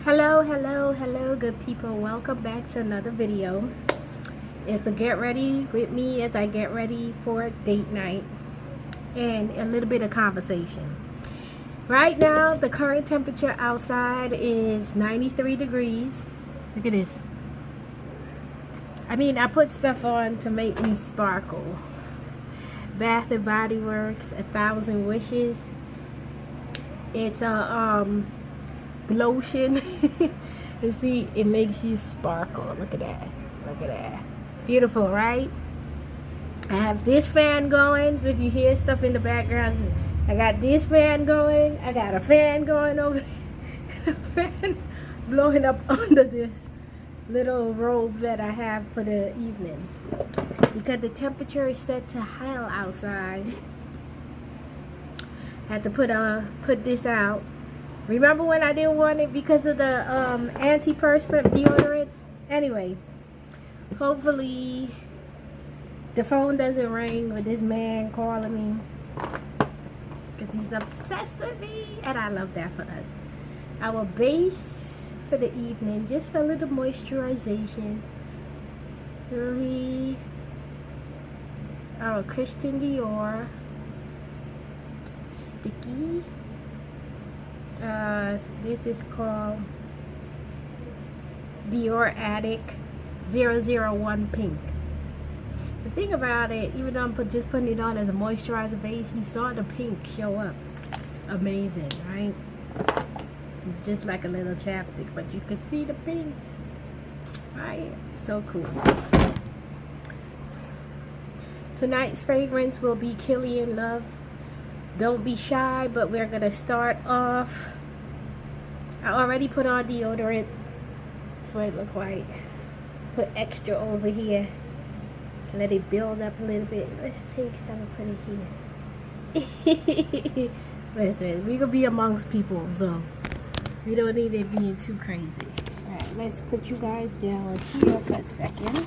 Hello, good people. Welcome back to another video. It's a get ready with me as I get ready for date night and a little bit of conversation. Right now, the current temperature outside is 93 degrees. Look at this. I put stuff on to make me sparkle. Bath and Body Works, 1,000 Wishes. It's a lotion. You see, it makes you sparkle. Look at that. Look at that. Beautiful, right? I have this fan going, so if you hear stuff in the background, I got this fan going. I got a fan going over there. A fan blowing up under this little robe that I have for the evening. Because the temperature is set to hell outside. Had to put this out. Remember when I didn't want it because of the antiperspirant deodorant? Anyway, hopefully the phone doesn't ring with this man calling me because he's obsessed with me, and I love that for us. Our base for the evening, just for a little moisturization. Really, our Christian Dior sticky. This is called Dior Addict 001 Pink. The thing about it, even though I'm just putting it on as a moisturizer base, you saw the pink show up. It's amazing, right? It's just like a little chapstick, but you can see the pink, right? So cool. Tonight's fragrance will be Killian Love. Don't be shy, but we're gonna start off. I already put on deodorant. That's what it looks like. Put extra over here. Let it build up a little bit. Let's take some and put it here. Listen, we gonna be amongst people, so we don't need it being too crazy. Alright, let's put you guys down here for a second.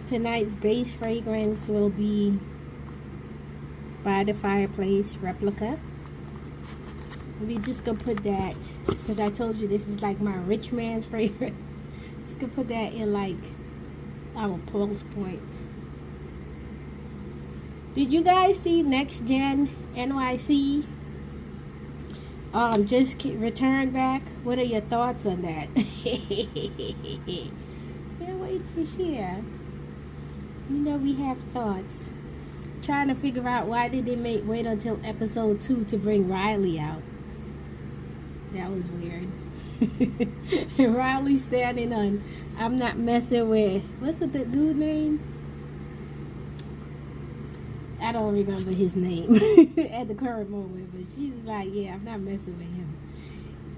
Tonight's base fragrance will be By the Fireplace Replica. We just gonna put that, because I told you this is like my rich man's fragrance. Just gonna put that in like our pulse point. Did you guys see Next Gen NYC? Just returned back. What are your thoughts on that? Can't wait to hear. You know we have thoughts. Trying to figure out why did they wait until episode 2 to bring Riley out. That was weird. And Riley standing on I'm not messing with, what's the dude name? I don't remember his name at the current moment, but she's like, yeah, I'm not messing with him.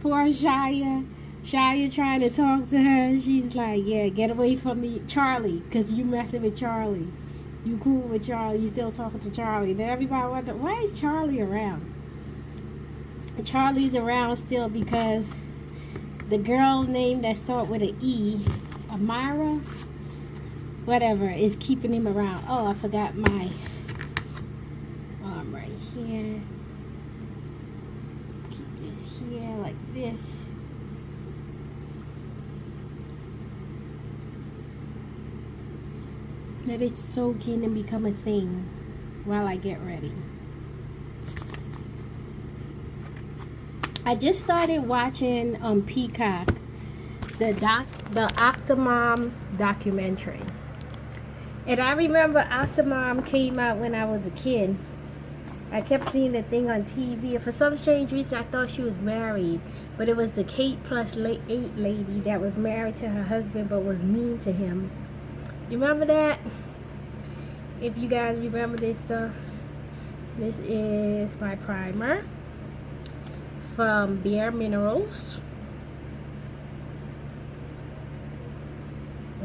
Poor Shia trying to talk to her. She's like, yeah, get away from me, Charlie, because you messing with Charlie. You cool with Charlie. You still talking to Charlie. Then everybody wonder, why is Charlie around? Charlie's around still because the girl name that start with an E, Amira, whatever, is keeping him around. Oh, I forgot my arm right here. Keep this here like this. Let it soak in and become a thing while I get ready. I just started watching on Peacock the Octomom documentary. And I remember Octomom came out when I was a kid. I kept seeing the thing on TV. And for some strange reason, I thought she was married. But it was the Kate+8 lady that was married to her husband but was mean to him. You remember that? If you guys remember this stuff, this is my primer from Bare Minerals.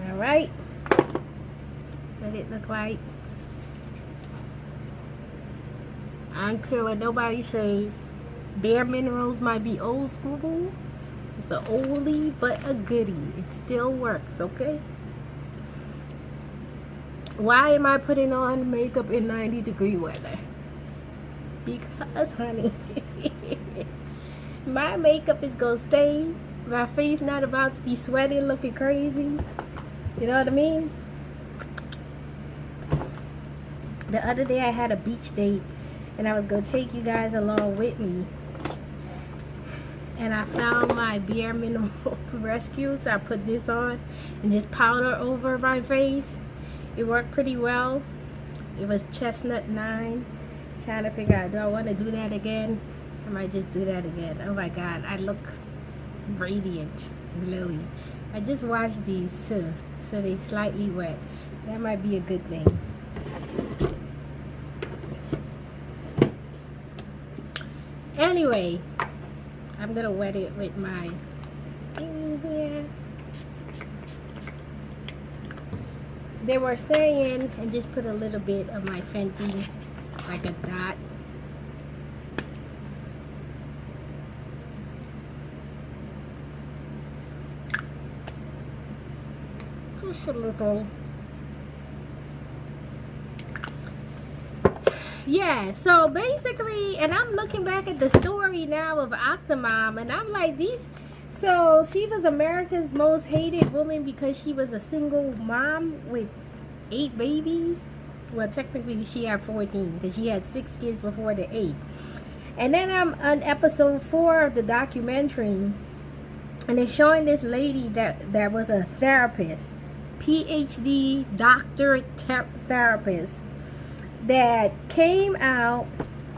Alright. What it look like. I don't care what nobody say. Bare Minerals might be old school. It's an oldie but a goodie. It still works, okay? Why am I putting on makeup in 90-degree weather? Because, honey, My makeup is gonna stay. My face not about to be sweaty, looking crazy. You know what I mean? The other day I had a beach date and I was gonna take you guys along with me. And I found my bare minimum rescue, so I put this on and just powder over my face. It worked pretty well. It was Chestnut 9. Trying to figure out, do I want to do that again? I might just do that again. Oh my god, I look radiant, glowy. I just washed these too, so they slightly wet. That might be a good thing. Anyway, I'm gonna wet it with my thing here. They were saying, and just put a little bit of my Fenty, like a dot. Just a little. Yeah, so basically, and I'm looking back at the story now of Octomom, and I'm like, so she was America's most hated woman because she was a single mom with 8 babies. Well, technically she had 14 because she had 6 kids before the 8. And then I'm on episode 4 of the documentary, and they're showing this lady that was a therapist, PhD doctor therapist, that came out.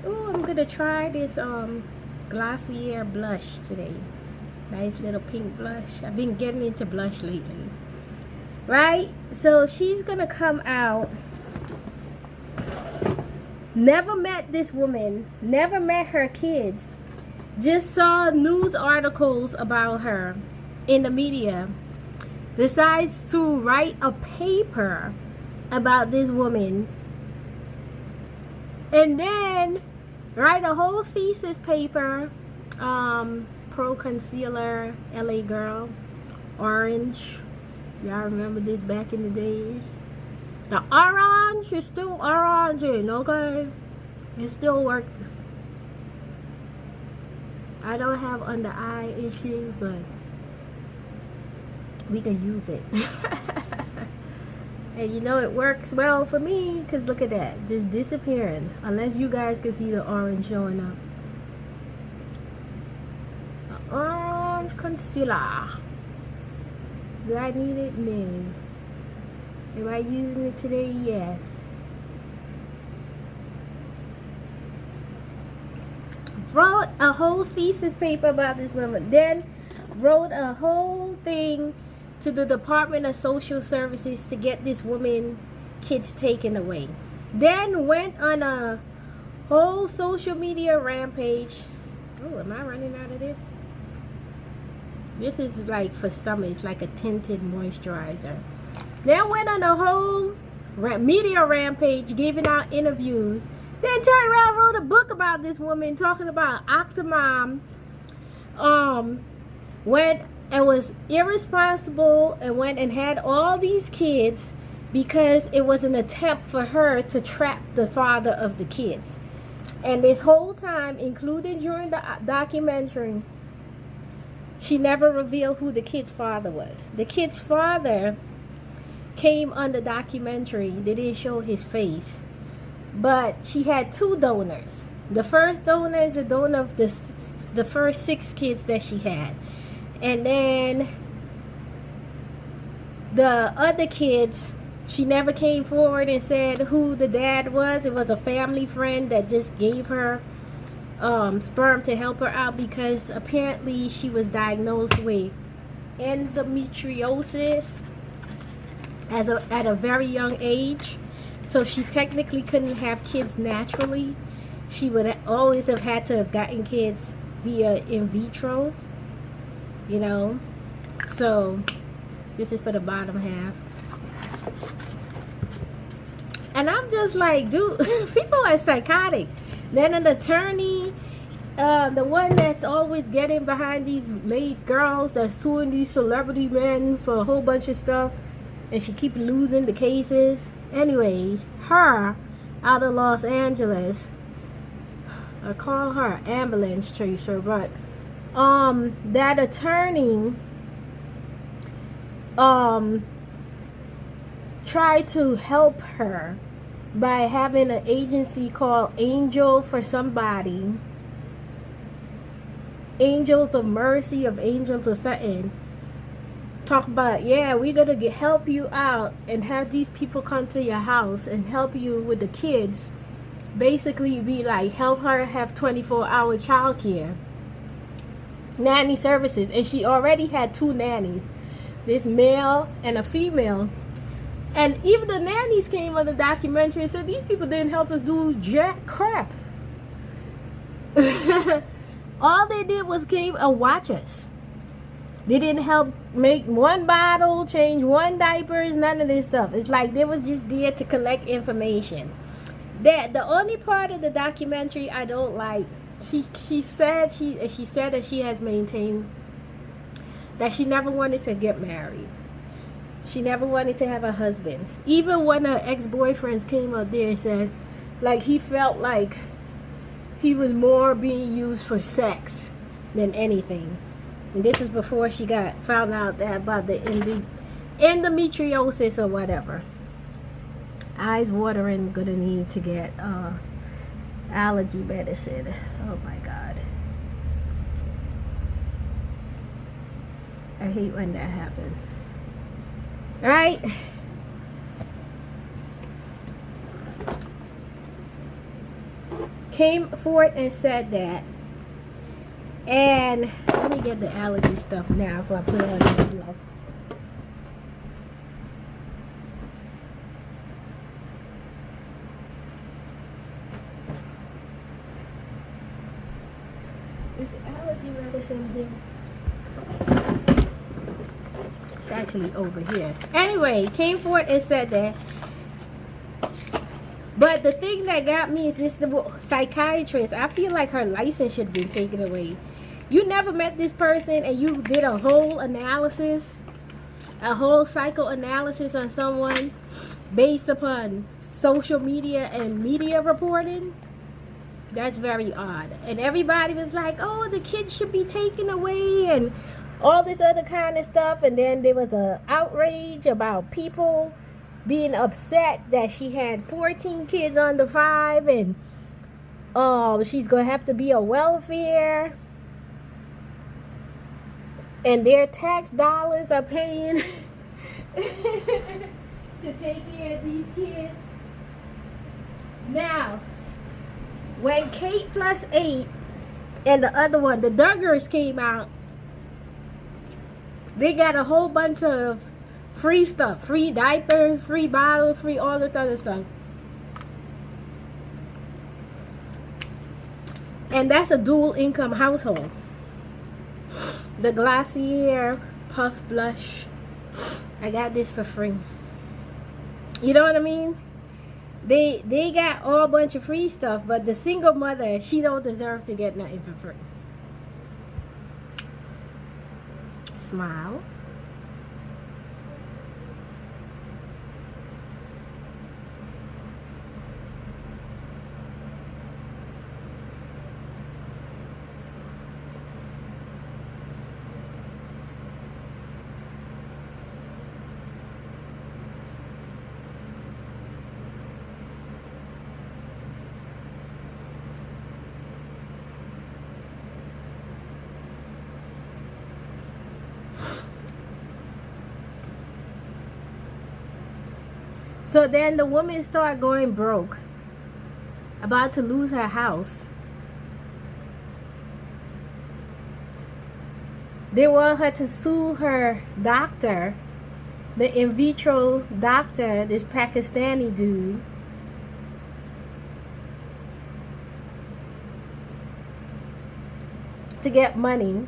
Oh, I'm gonna try this Glossier blush today. Nice little pink blush. I've been getting into blush lately, right? So she's gonna come out. Never met this woman, never met her kids, just saw news articles about her in the media, decides to write a paper about this woman, and then write a whole thesis paper, pro concealer, LA girl, orange. Y'all remember this back in the days? The orange is still orange, okay? It still works. I don't have under eye issues, but we can use it. And you know it works well for me, because look at that, just disappearing, unless you guys can see the orange showing up. The orange concealer. Do I need it? No. Am I using it today? Yes. Wrote a whole thesis paper about this woman, then wrote a whole thing to the Department of Social Services to get this woman kids taken away. Then went on a whole social media rampage. Oh, am I running out of this? This is like for summer. It's like a tinted moisturizer. Then went on a whole media rampage, giving out interviews. Then turned around, wrote a book about this woman, talking about Octomom. Went and was irresponsible and went and had all these kids because it was an attempt for her to trap the father of the kids. And this whole time, including during the documentary, she never revealed who the kid's father was. The kid's father came on the documentary. They didn't show his face. But she had 2 donors. The first donor is the donor of the first 6 kids that she had. And then the other kids, she never came forward and said who the dad was. It was a family friend that just gave her sperm to help her out because apparently she was diagnosed with endometriosis at a very young age. So she technically couldn't have kids naturally. She would always have had to have gotten kids via in vitro. You know, so this is for the bottom half. And I'm just like, dude, people are psychotic. Then an attorney, the one that's always getting behind these late girls that's suing these celebrity men for a whole bunch of stuff, and she keep losing the cases. Anyway, her out of Los Angeles, I call her ambulance chaser, but that attorney tried to help her by having an agency called Angel for Somebody, Angels of Mercy, of Angels of something. Talk about, yeah, we're gonna help you out and have these people come to your house and help you with the kids. Basically be like, help her have 24-hour child care, nanny services. And she already had 2 nannies, this male and a female. And even the nannies came on the documentary and said, these people didn't help us do jack crap. All they did was came and watch us. They didn't help make one bottle, change one diapers, none of this stuff. It's like they was just there to collect information. That the only part of the documentary I don't like, she said that she has maintained that she never wanted to get married. She never wanted to have a husband. Even when her ex-boyfriends came out there and said, like, he felt like he was more being used for sex than anything. And this is before she found out that about the endometriosis or whatever. Eyes watering, gonna need to get allergy medicine. Oh my God. I hate when that happens. Right? Came forth and said that. And let me get the allergy stuff now before I put it on the video. Is the allergy medicine here? It's actually over here. Anyway, came forth and said that. But the thing that got me is this: the psychiatrist. I feel like her license should have been taken away. You never met this person and you did a whole analysis, a whole psychoanalysis on someone based upon social media and media reporting? That's very odd. And everybody was like, oh, the kids should be taken away and all this other kind of stuff. And then there was an outrage about people being upset that she had 14 kids under 5 and she's going to have to be on welfare. And their tax dollars are paying to take care of these kids. Now, when Kate plus 8 and the other one, the Duggars, came out, they got a whole bunch of free stuff. Free diapers, free bottles, free all this other stuff. And that's a dual income household. The Glossier Puff Blush, I got this for free. You know what I mean? They got all bunch of free stuff, but the single mother, she don't deserve to get nothing for free. Smile. So then the woman started going broke, about to lose her house. They want her to sue her doctor, the in vitro doctor, this Pakistani dude. To get money.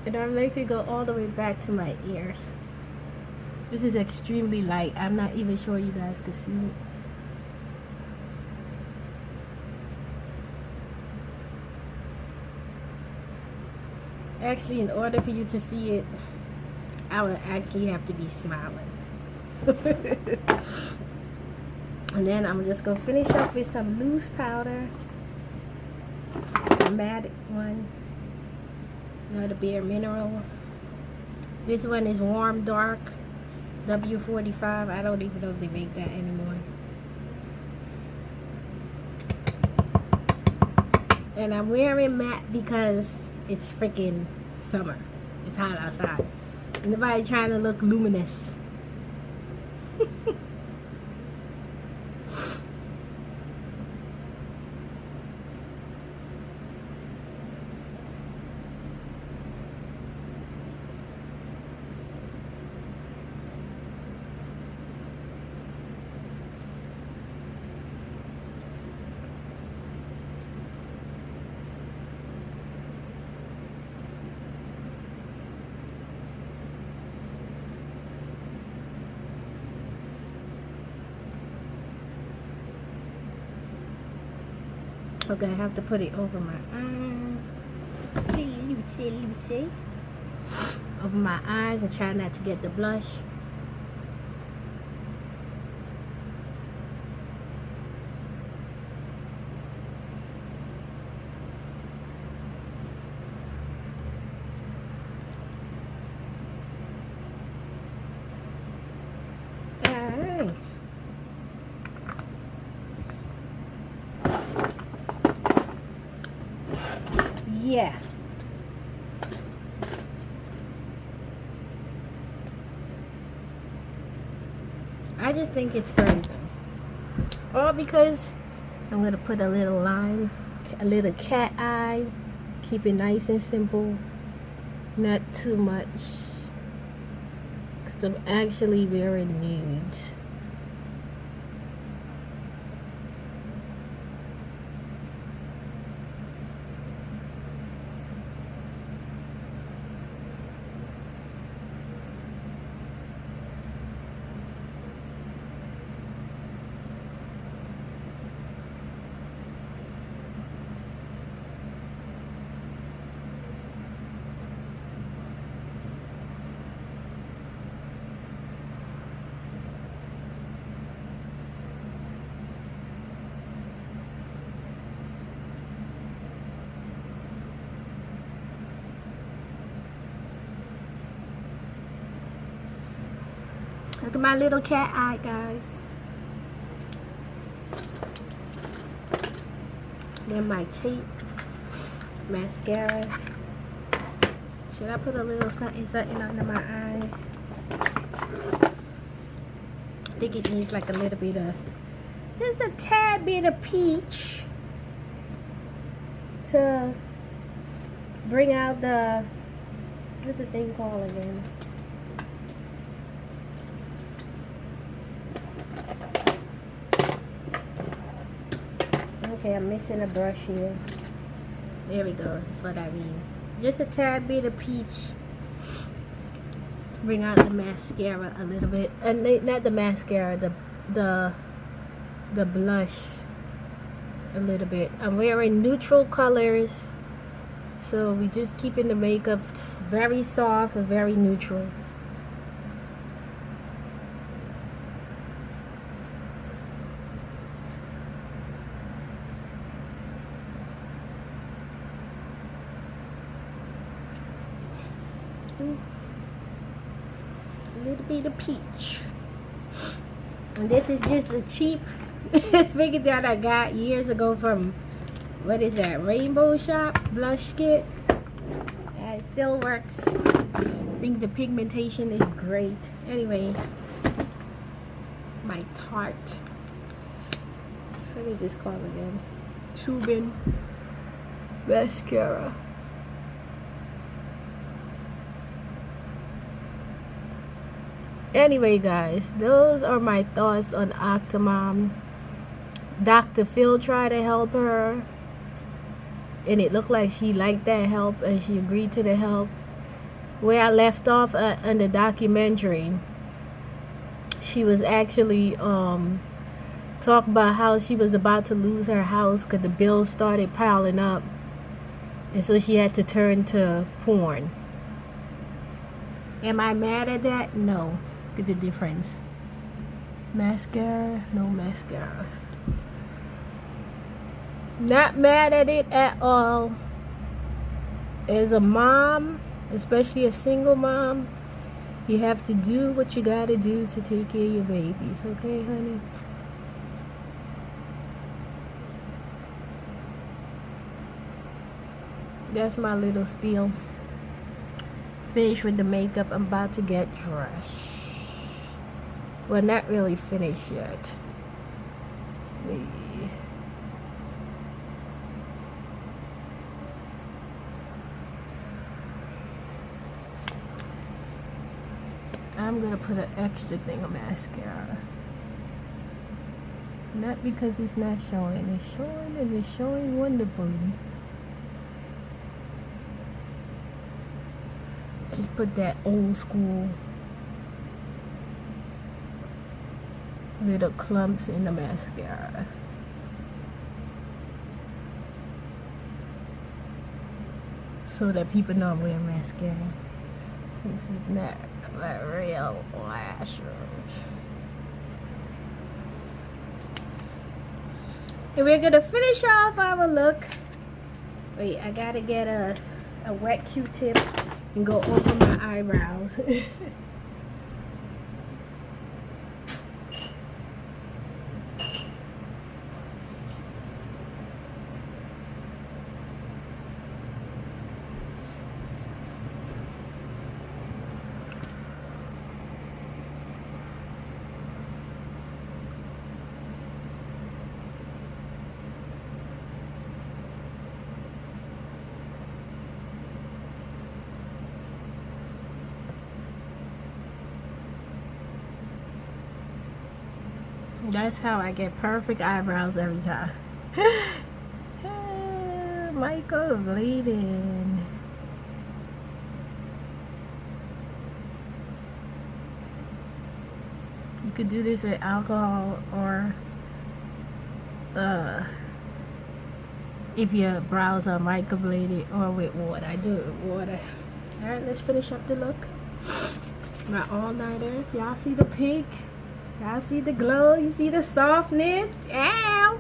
And that makes me go all the way back to my ears. This is extremely light. I'm not even sure you guys can see it. Actually, in order for you to see it, I would actually have to be smiling. And then I'm just going to finish up with some loose powder. The matte one. The Bare Minerals. This one is Warm Dark W45. I don't even know if they make that anymore. And I'm wearing matte because it's freaking summer. It's hot outside. Nobody trying to look luminous. Okay, I have to put it over my eyes. Lucy. Over my eyes and try not to get the blush. Alright. Yeah. I just think it's crazy. All because I'm going to put a little line, a little cat eye, keep it nice and simple, not too much, because I'm actually wearing nudes. Look at my little cat eye, guys. Then my tape, mascara. Should I put a little something under my eyes? I think it needs like a little bit of, just a tad bit of peach to bring out the, what's the thing called again? Okay, I'm missing a brush here. There we go. That's what I mean. Just a tad bit of peach. Bring out the mascara a little bit. And not the mascara, the blush a little bit. I'm wearing neutral colors, so we just keeping the makeup very soft and very neutral. A little bit of peach. And this is just a cheap figure that I got years ago from, what is that, Rainbow Shop blush kit. It still works. I think the pigmentation is great. Anyway, my Tarte, what is this called again? Tubing mascara. Anyway, guys, those are my thoughts on Octomom. Dr. Phil tried to help her, and it looked like she liked that help and she agreed to the help. Where I left off in the documentary, she was actually talking about how she was about to lose her house because the bills started piling up, and so she had to turn to porn. Am I mad at that? No. Look at the difference. Mascara, no mascara. Not mad at it at all. As a mom, especially a single mom, you have to do what you gotta do to take care of your babies, okay, honey? That's my little spiel. Finished with the makeup. I'm about to get dressed. Well, not really finished yet. I'm gonna put an extra thing of mascara. Not because it's not showing. It's showing and it's showing wonderfully. Just put that old school little clumps in the mascara. So that people know I'm wearing mascara. This is not my real lashes. And we're gonna finish off our look. Wait, I gotta get a wet Q-tip and go over my eyebrows. That's how I get perfect eyebrows every time. Michael bleeding. You could do this with alcohol or if your brows are microbladed, or with water. I do it with water. Alright, let's finish up the look. My all-nighter. Y'all see the pink? Y'all see the glow? You see the softness? Ow!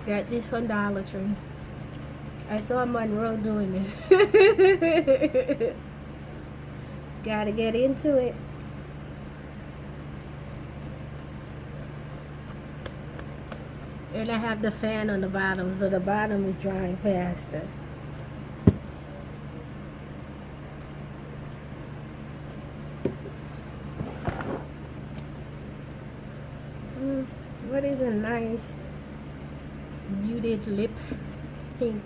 Got this from Dollar Tree. I saw Monroe doing this. Gotta get into it. And I have the fan on the bottom, so the bottom is drying faster. What is a nice muted lip pink?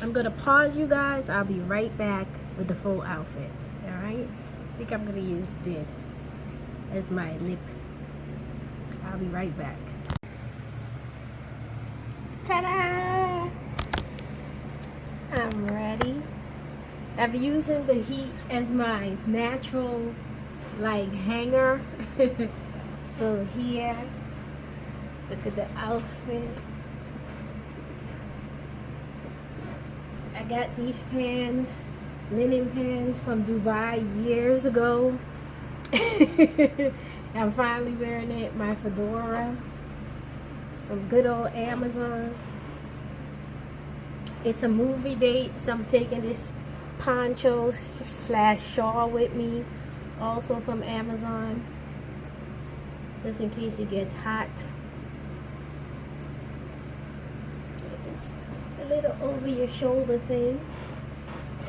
I'm gonna pause you guys. I'll be right back with the full outfit. Alright? I think I'm gonna use this as my lip. I'll be right back. Ta-da! I'm ready. I'm using the heat as my natural like hanger. So here, look at the outfit. I got these pants, linen pants from Dubai years ago. I'm finally wearing it. My fedora from good old Amazon. It's a movie date, so I'm taking this poncho / shawl with me, also from Amazon, just in case it gets hot. It's just a little over your shoulder thing.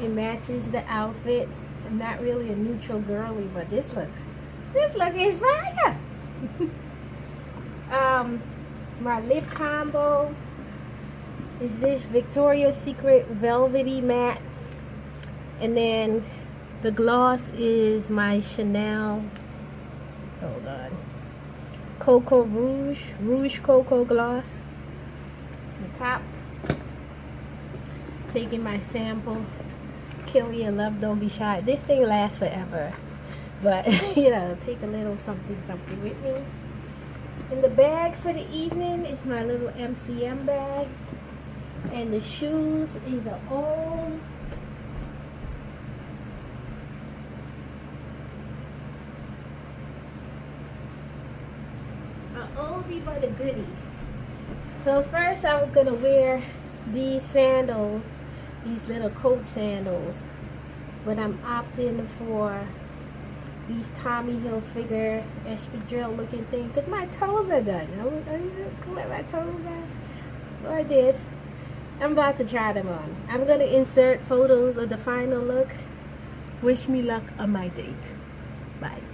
It matches the outfit. I'm not really a neutral girly, but this look is fire. My lip combo is this Victoria's Secret velvety matte, and then the gloss is my Chanel, hold on, Coco Rouge Coco gloss. The top, taking my sample, Kill Me in Love, Don't Be Shy. This thing lasts forever, but you know, take a little something with me. And the bag for the evening is my little MCM bag. And the shoes is a oldie but a goodie. So first I was gonna wear these sandals, these little coat sandals, but I'm opting for these Tommy Hilfiger espadrille looking thing because my toes are done. Where my toes are? Or this. I'm about to try them on. I'm gonna insert photos of the final look. Wish me luck on my date. Bye.